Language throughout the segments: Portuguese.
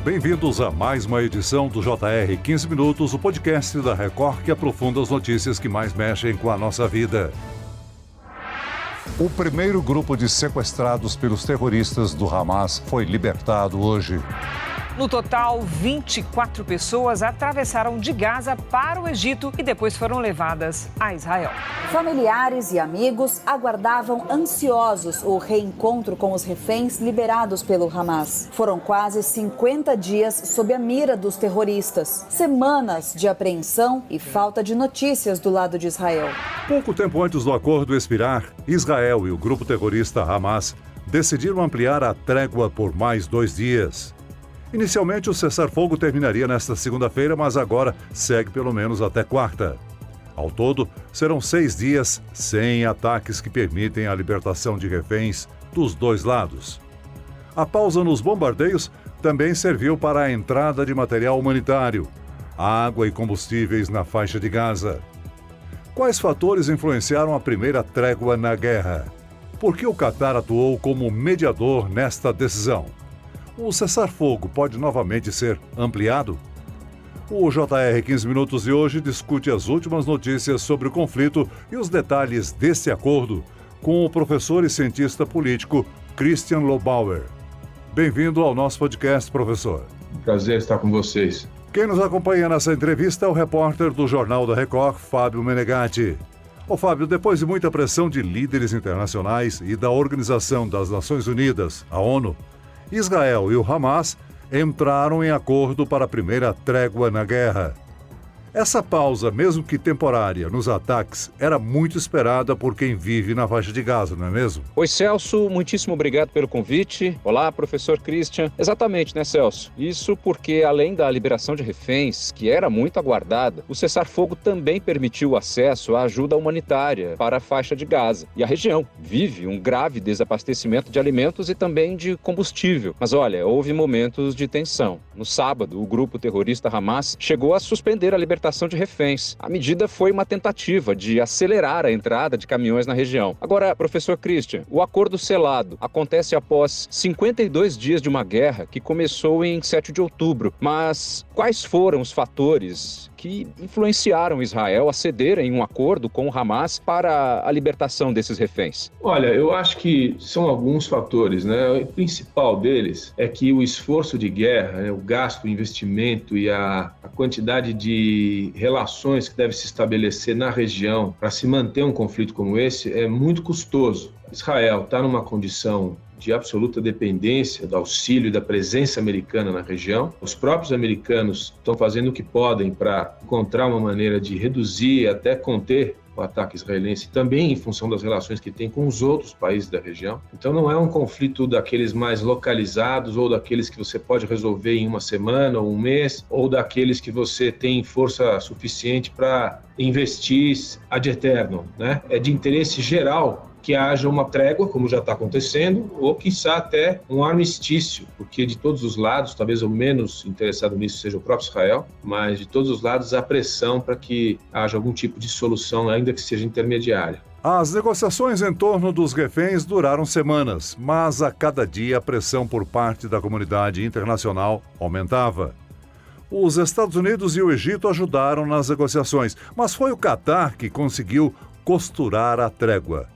Bem-vindos a mais uma edição do JR 15 Minutos, o podcast da Record que aprofunda as notícias que mais mexem com a nossa vida. O primeiro grupo de sequestrados pelos terroristas do Hamas foi libertado hoje. No total, 24 pessoas atravessaram de Gaza para o Egito e depois foram levadas a Israel. Familiares e amigos aguardavam ansiosos o reencontro com os reféns liberados pelo Hamas. Foram quase 50 dias sob a mira dos terroristas. Semanas de apreensão e falta de notícias do lado de Israel. Pouco tempo antes do acordo expirar, Israel e o grupo terrorista Hamas decidiram ampliar a trégua por mais 2 dias. Inicialmente, o cessar-fogo terminaria nesta segunda-feira, mas agora segue pelo menos até quarta. Ao todo, serão 6 dias sem ataques que permitem a libertação de reféns dos dois lados. A pausa nos bombardeios também serviu para a entrada de material humanitário, água e combustíveis na faixa de Gaza. Quais fatores influenciaram a primeira trégua na guerra? Por que o Catar atuou como mediador nesta decisão? O cessar-fogo pode novamente ser ampliado? O JR 15 Minutos de hoje discute as últimas notícias sobre o conflito e os detalhes desse acordo com o professor e cientista político Christian Lobauer. Bem-vindo ao nosso podcast, professor. Prazer estar com vocês. Quem nos acompanha nessa entrevista é o repórter do Jornal da Record, Fábio Menegatti. Fábio, depois de muita pressão de líderes internacionais e da Organização das Nações Unidas, a ONU, Israel e o Hamas entraram em acordo para a primeira trégua na guerra. Essa pausa, mesmo que temporária, nos ataques, era muito esperada por quem vive na faixa de Gaza, não é mesmo? Oi, Celso, muitíssimo obrigado pelo convite. Olá, professor Christian. Exatamente, né, Celso? Isso porque, além da liberação de reféns, que era muito aguardada, o cessar-fogo também permitiu o acesso à ajuda humanitária para a faixa de Gaza. E a região vive um grave desabastecimento de alimentos e também de combustível. Mas olha, houve momentos de tensão. No sábado, o grupo terrorista Hamas chegou a suspender a libertação de reféns. A medida foi uma tentativa de acelerar a entrada de caminhões na região. Agora, professor Christian, o acordo selado acontece após 52 dias de uma guerra que começou em 7 de outubro. Mas quais foram os fatores que influenciaram Israel a ceder em um acordo com o Hamas para a libertação desses reféns? Olha, eu acho que são alguns fatores, né? O principal deles é que o esforço de guerra, né, o gasto, o investimento e a quantidade de relações que deve se estabelecer na região para se manter um conflito como esse é muito custoso. Israel está numa condição de absoluta dependência do auxílio e da presença americana na região. Os próprios americanos estão fazendo o que podem para encontrar uma maneira de reduzir e até conter o ataque israelense, também em função das relações que tem com os outros países da região. Então não é um conflito daqueles mais localizados ou daqueles que você pode resolver em uma semana ou um mês, ou daqueles que você tem força suficiente para investir ad eternum, né? É de interesse geral que haja uma trégua, como já está acontecendo, ou quiçá até um armistício, porque de todos os lados, talvez o menos interessado nisso seja o próprio Israel, mas de todos os lados há pressão para que haja algum tipo de solução, ainda que seja intermediária. As negociações em torno dos reféns duraram semanas, mas a cada dia a pressão por parte da comunidade internacional aumentava. Os Estados Unidos e o Egito ajudaram nas negociações, mas foi o Catar que conseguiu costurar a trégua.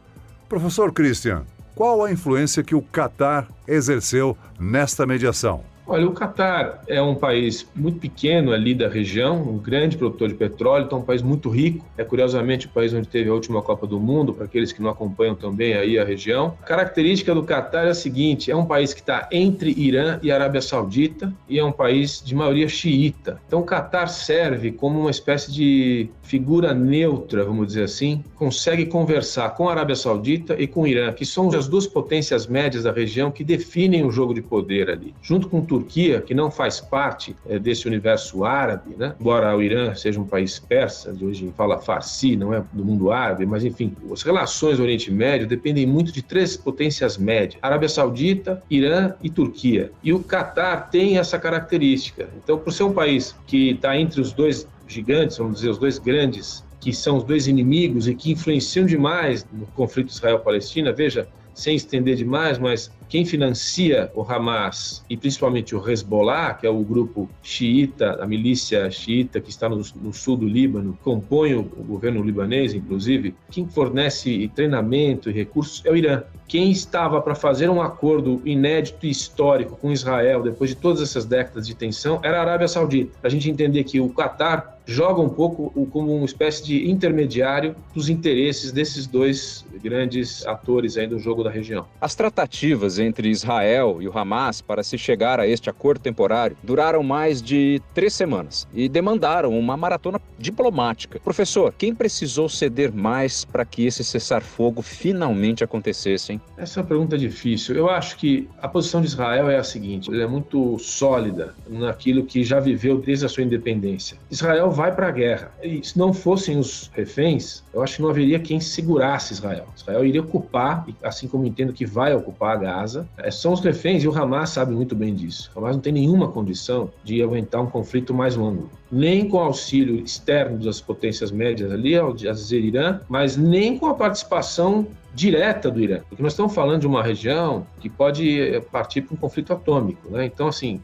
Professor Christian, qual a influência que o Catar exerceu nesta mediação? Olha, o Catar é um país muito pequeno ali da região, um grande produtor de petróleo, então um país muito rico. É curiosamente o país onde teve a última Copa do Mundo, para aqueles que não acompanham também aí a região. A característica do Catar é a seguinte, é um país que está entre Irã e Arábia Saudita e é um país de maioria xiita. Então o Catar serve como uma espécie de figura neutra, vamos dizer assim, consegue conversar com a Arábia Saudita e com o Irã, que são as duas potências médias da região que definem o jogo de poder ali, junto com Turquia, que não faz parte desse universo árabe, né? Embora o Irã seja um país persa, de hoje fala farsi, não é do mundo árabe, mas enfim, as relações do Oriente Médio dependem muito de 3 potências médias, Arábia Saudita, Irã e Turquia. E o Catar tem essa característica. Então, por ser um país que está entre os dois gigantes, vamos dizer, os dois grandes, que são os dois inimigos e que influenciam demais no conflito Israel-Palestina, veja, sem estender demais, mas quem financia o Hamas e principalmente o Hezbollah, que é o grupo xiita, a milícia xiita que está no sul do Líbano, compõe o governo libanês, inclusive, quem fornece treinamento e recursos é o Irã. Quem estava para fazer um acordo inédito e histórico com Israel, depois de todas essas décadas de tensão, era a Arábia Saudita. Para a gente entender que o Qatar joga um pouco como uma espécie de intermediário dos interesses desses dois grandes atores aí do jogo da região. As tratativas entre Israel e o Hamas para se chegar a este acordo temporário duraram mais de 3 semanas e demandaram uma maratona diplomática. Professor, quem precisou ceder mais para que esse cessar-fogo finalmente acontecesse, hein? Essa é uma pergunta difícil. Eu acho que a posição de Israel é a seguinte, ela é muito sólida naquilo que já viveu desde a sua independência. Israel vai para a guerra. E se não fossem os reféns, eu acho que não haveria quem segurasse Israel. Israel iria ocupar, assim como entendo que vai ocupar a Gaza. São os reféns e o Hamas sabe muito bem disso. O Hamas não tem nenhuma condição de aguentar um conflito mais longo. Nem com auxílio externo das potências médias ali, a dizer Irã, mas nem com a participação direta do Irã. Porque nós estamos falando de uma região que pode partir para um conflito atômico, né? Então, assim,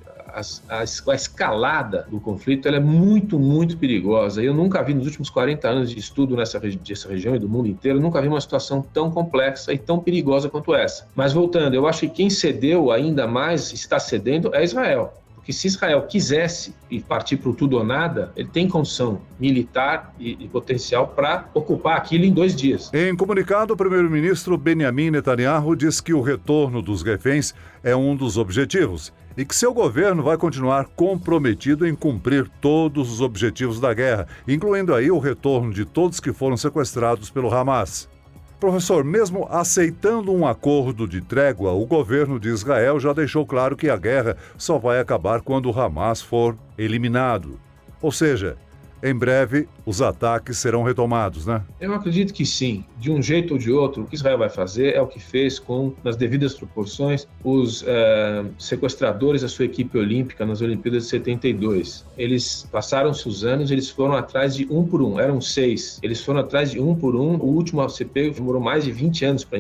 a escalada do conflito ela é muito, muito perigosa. Eu nunca vi, nos últimos 40 anos de estudo dessa região e do mundo inteiro, nunca vi uma situação tão complexa e tão perigosa quanto essa. Mas voltando, eu acho que quem cedeu ainda mais, está cedendo, é Israel. Porque se Israel quisesse e partir para o tudo ou nada, ele tem condição militar e potencial para ocupar aquilo em 2 dias. Em comunicado, o primeiro-ministro Benjamin Netanyahu diz que o retorno dos reféns é um dos objetivos e que seu governo vai continuar comprometido em cumprir todos os objetivos da guerra, incluindo aí o retorno de todos que foram sequestrados pelo Hamas. Professor, mesmo aceitando um acordo de trégua, o governo de Israel já deixou claro que a guerra só vai acabar quando o Hamas for eliminado. Ou seja, em breve os ataques serão retomados, né? Eu acredito que sim. De um jeito ou de outro, o que Israel vai fazer é o que fez com, nas devidas proporções, os sequestradores da sua equipe olímpica nas Olimpíadas de 72. Eles passaram-se os anos, eles foram atrás de um por um, eram 6. Eles foram atrás de um por um, o último a ser pego demorou mais de 20 anos para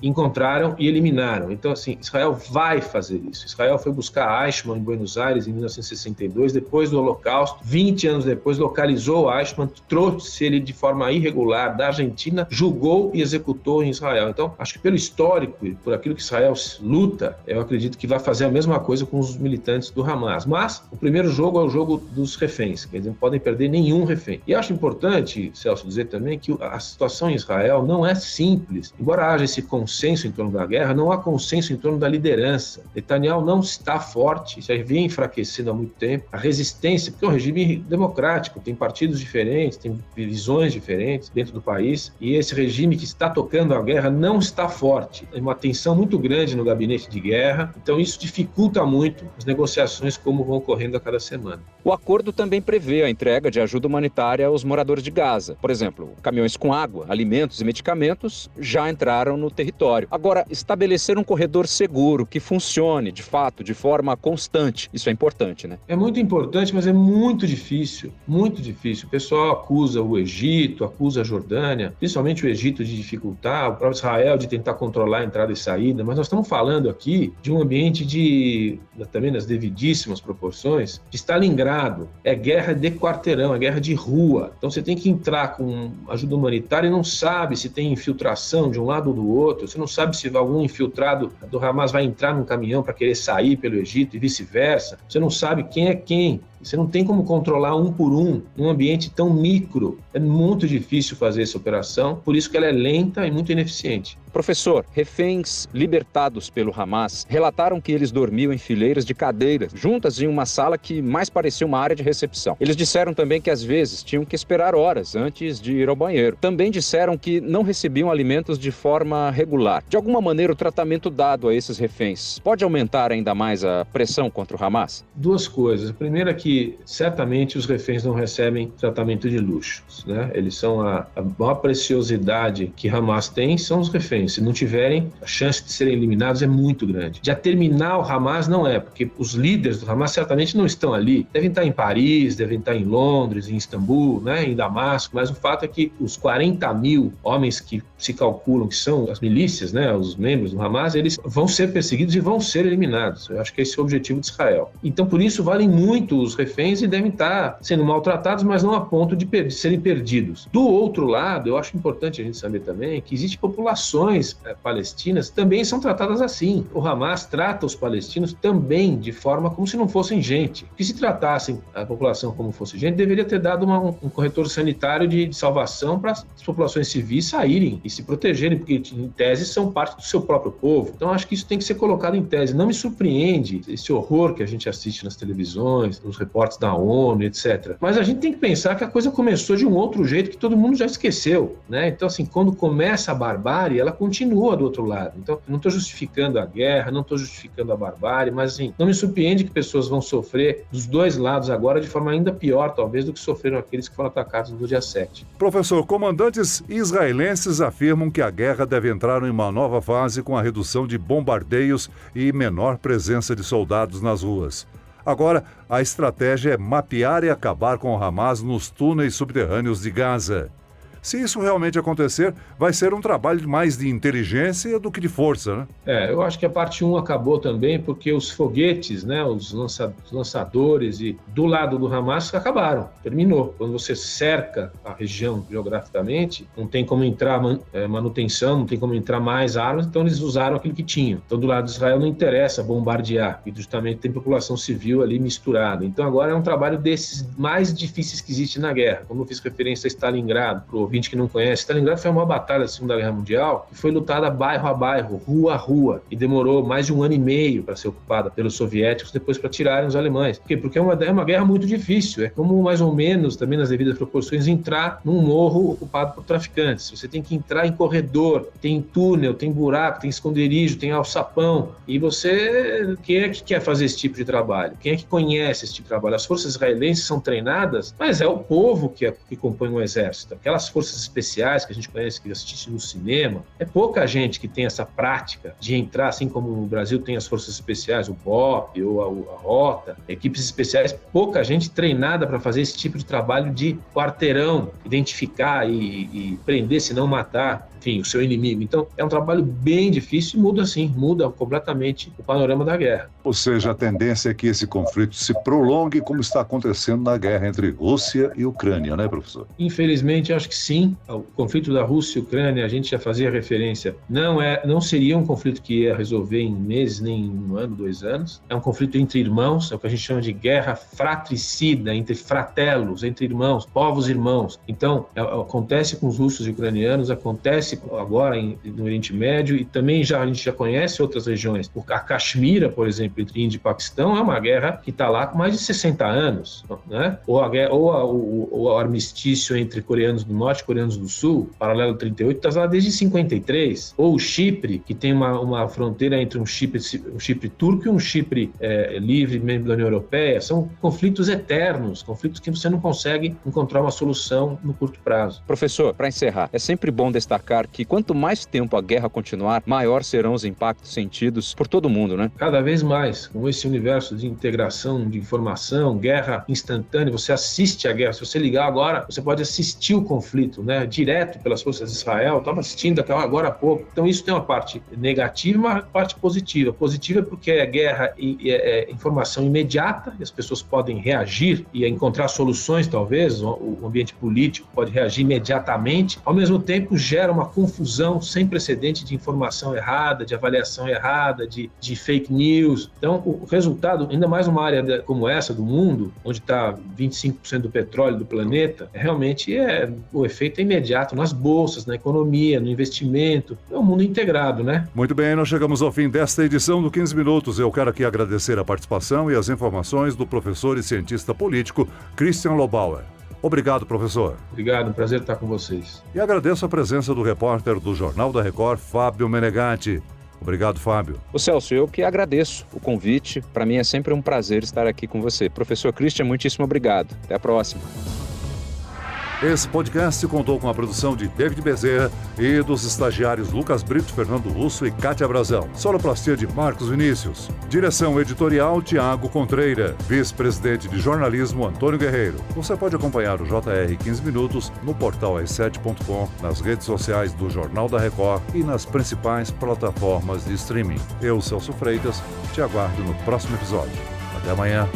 encontraram e eliminaram. Então, assim, Israel vai fazer isso. Israel foi buscar Eichmann em Buenos Aires em 1962, depois do Holocausto, 20 anos depois, localizou Eichmann, trouxe ele de forma irregular da Argentina, julgou e executou em Israel. Então, acho que pelo histórico e por aquilo que Israel luta, eu acredito que vai fazer a mesma coisa com os militantes do Hamas. Mas o primeiro jogo é o jogo dos reféns, quer dizer, não podem perder nenhum refém. E acho importante, Celso, dizer também que a situação em Israel não é simples. Embora haja esse consenso em torno da guerra, não há consenso em torno da liderança. Netanyahu não está forte, já vem enfraquecendo há muito tempo. A resistência, porque é um regime democrático, tem partidos diferentes, tem visões diferentes dentro do país, e esse regime que está tocando a guerra não está forte. Tem uma tensão muito grande no gabinete de guerra, então isso dificulta muito as negociações como vão ocorrendo a cada semana. O acordo também prevê a entrega de ajuda humanitária aos moradores de Gaza. Por exemplo, caminhões com água, alimentos e medicamentos já entraram no território. Agora, estabelecer um corredor seguro que funcione, de fato, de forma constante, isso é importante, né? É muito importante, mas é muito difícil. Muito difícil. O pessoal acusa o Egito, acusa a Jordânia, principalmente o Egito de dificultar, o próprio Israel de tentar controlar a entrada e saída, mas nós estamos falando aqui de um ambiente também nas devidíssimas proporções, de Stalingrado. É guerra de quarteirão, é guerra de rua. Então você tem que entrar com ajuda humanitária e não sabe se tem infiltração de um lado ou do outro, você não sabe se algum infiltrado do Hamas vai entrar num caminhão para querer sair pelo Egito e vice-versa. Você não sabe quem é quem. Você não tem como controlar um por um num ambiente tão micro. É muito difícil fazer essa operação, por isso que ela é lenta e muito ineficiente. Professor, reféns libertados pelo Hamas relataram que eles dormiam em fileiras de cadeiras, juntas em uma sala que mais parecia uma área de recepção. Eles disseram também que às vezes tinham que esperar horas antes de ir ao banheiro. Também disseram que não recebiam alimentos de forma regular. De alguma maneira, o tratamento dado a esses reféns pode aumentar ainda mais a pressão contra o Hamas? 2 coisas. A primeira é que certamente os reféns não recebem tratamento de luxo, né? Eles são a maior preciosidade que Hamas tem, são os reféns. reféns. Se não tiverem, a chance de serem eliminados é muito grande. Já terminar o Hamas não é, porque os líderes do Hamas certamente não estão ali. Devem estar em Paris, devem estar em Londres, em Istambul, né, em Damasco, mas o fato é que os 40 mil homens que se calculam que são as milícias, né, os membros do Hamas, eles vão ser perseguidos e vão ser eliminados. Eu acho que esse é o objetivo de Israel. Então, por isso, valem muito os reféns e devem estar sendo maltratados, mas não a ponto de serem perdidos. Do outro lado, eu acho importante a gente saber também que existem populações palestinas que também são tratadas assim. O Hamas trata os palestinos também de forma como se não fossem gente. Porque se tratassem a população como fosse gente, deveria ter dado um corredor sanitário de salvação para as populações civis saírem e se protegerem, porque em tese são parte do seu próprio povo. Então acho que isso tem que ser colocado em tese. Não me surpreende esse horror que a gente assiste nas televisões, nos reportes da ONU, etc. Mas a gente tem que pensar que a coisa começou de um outro jeito que todo mundo já esqueceu, né? Então, assim, quando começa a barbárie, ela continua do outro lado. Então, eu não estou justificando a guerra, não estou justificando a barbárie, mas, assim, não me surpreende que pessoas vão sofrer dos dois lados agora de forma ainda pior, talvez, do que sofreram aqueles que foram atacados no dia 7. Professor, comandantes israelenses afirmam que a guerra deve entrar em uma nova fase com a redução de bombardeios e menor presença de soldados nas ruas. Agora, a estratégia é mapear e acabar com o Hamas nos túneis subterrâneos de Gaza. Se isso realmente acontecer, vai ser um trabalho mais de inteligência do que de força, né? Eu acho que a parte 1 acabou também porque os foguetes, né, os lançadores e do lado do Hamas acabaram, terminou. Quando você cerca a região geograficamente, não tem como entrar manutenção, não tem como entrar mais armas, então eles usaram aquilo que tinham. Então do lado de Israel não interessa bombardear, e justamente tem população civil ali misturada. Então agora é um trabalho desses mais difíceis que existe na guerra. Como eu fiz referência a Stalingrado, pro ouvinte que não conhece, Stalingrado foi uma batalha da Segunda Guerra Mundial que foi lutada bairro a bairro, rua a rua, e demorou mais de 1 ano e meio para ser ocupada pelos soviéticos, depois para tirarem os alemães. Por quê? Porque é uma guerra muito difícil, é como mais ou menos, também nas devidas proporções, entrar num morro ocupado por traficantes. Você tem que entrar em corredor, tem túnel, tem buraco, tem esconderijo, tem alçapão, e quem é que quer fazer esse tipo de trabalho? Quem é que conhece esse tipo de trabalho? As forças israelenses são treinadas, mas é o povo que compõe o exército. Aquelas forças especiais que a gente conhece, que assiste no cinema, é pouca gente que tem essa prática de entrar, assim como o Brasil tem as forças especiais, o BOP ou a Rota, equipes especiais, pouca gente treinada para fazer esse tipo de trabalho de quarteirão, identificar e prender, se não matar, enfim, o seu inimigo. Então, é um trabalho bem difícil e muda completamente o panorama da guerra. Ou seja, a tendência é que esse conflito se prolongue como está acontecendo na guerra entre Rússia e Ucrânia, né, professor? Infelizmente, acho que sim. O conflito da Rússia e Ucrânia, a gente já fazia referência, não seria um conflito que ia resolver em meses, nem em 1 ano, 2 anos. É um conflito entre irmãos, é o que a gente chama de guerra fratricida, entre fratellos, entre irmãos, povos irmãos. Então, acontece com os russos e ucranianos, acontece agora no Oriente Médio, e também a gente já conhece outras regiões. A Caxemira, por exemplo, entre Índia e Paquistão, é uma guerra que está lá com mais de 60 anos, né? Ou o armistício entre coreanos do Norte e coreanos do Sul, paralelo 38, está lá desde 53. Ou o Chipre, que tem uma fronteira entre um Chipre turco e um Chipre livre, membro da União Europeia. São conflitos eternos, conflitos que você não consegue encontrar uma solução no curto prazo. Professor, para encerrar, é sempre bom destacar que quanto mais tempo a guerra continuar, maior serão os impactos sentidos por todo mundo, né? Cada vez mais, com esse universo de integração, de informação, guerra instantânea, você assiste a guerra. Se você ligar agora, você pode assistir o conflito, né? Direto pelas forças de Israel. Estava assistindo agora há pouco. Então isso tem uma parte negativa e uma parte positiva. Positiva é porque é guerra e é informação imediata, e as pessoas podem reagir e encontrar soluções, talvez. O ambiente político pode reagir imediatamente. Ao mesmo tempo, gera uma confusão sem precedente de informação errada, de avaliação errada, de fake news. Então, o resultado, ainda mais numa área como essa do mundo, onde está 25% do petróleo do planeta, realmente o efeito é imediato nas bolsas, na economia, no investimento. É um mundo integrado, né? Muito bem, nós chegamos ao fim desta edição do 15 Minutos. Eu quero aqui agradecer a participação e as informações do professor e cientista político Christian Lobauer. Obrigado, professor. Obrigado, um prazer estar com vocês. E agradeço a presença do repórter do Jornal da Record, Fábio Menegatti. Obrigado, Fábio. O Celso, eu que agradeço o convite. Para mim é sempre um prazer estar aqui com você. Professor Christian, muitíssimo obrigado. Até a próxima. Esse podcast contou com a produção de David Bezerra e dos estagiários Lucas Brito, Fernando Russo e Kátia Brazão. Sonoplastia de Marcos Vinícius. Direção editorial Tiago Contreira. Vice-presidente de jornalismo Antônio Guerreiro. Você pode acompanhar o JR 15 Minutos no portal r7.com, nas redes sociais do Jornal da Record e nas principais plataformas de streaming. Eu, Celso Freitas, te aguardo no próximo episódio. Até amanhã.